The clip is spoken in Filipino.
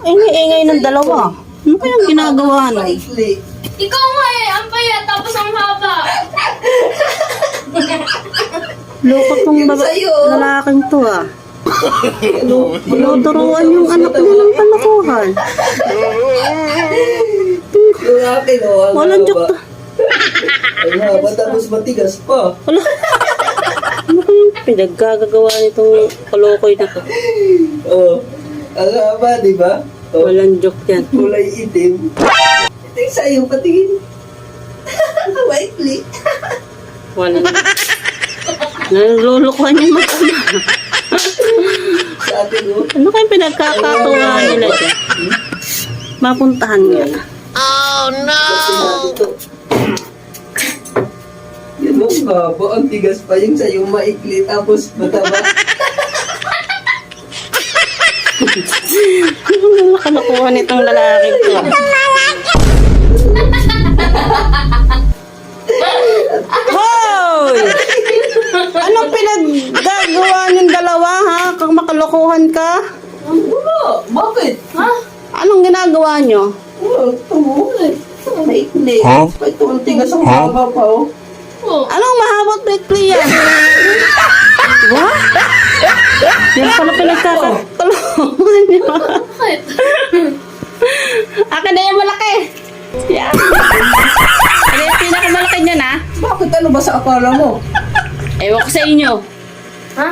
Ingay-ingay ng dalawa. Ano kayang ginagawa na? Maikli. Ikaw nga eh, ang payat, tapos ang haba. Loko tong Yung sa'yo. lalaking to ah. Tinuturuan yung anak niya ng kalokohan. Yung akin, oh. Ang Walang haba. joke to. Ang haba, tapos matigas pa. Wala. Ano kayang pinaggagawa nitong kalokoy na to? Oh. Ang haba, di ba? Oh. Walang joke yan. Kulay itim. Ito yung sa'yo, patingin. Maikli. Walang. Nalulukuhan yung mag-ama. Sa akin, oh. Ano kayang pinagkakatuwa nila dyan? Mapuntahan nga na. Ito. Yan ang haba, ang tigas pa yung sa'yo maikli, tapos mataba. Ano kalokohan itong lalaking to? Hoy! Anong pinaggagawa niyong dalawa ha? Kung makalokohan ka? Wala, bakit? Ha? Anong ginagawa niyo? Wala, ito mo. Maikli. Ito ang tigas ang haba pa, oh. Oh. Anong mahabot bigli yan? What? Yan pala pinagkakalokohan niyo. Bakit? Akin na yung malaki. Yan. Ano yung pinakamalaki niya na? Bakit? Ano ba sa akala mo? Ewan ko sa inyo. Ha?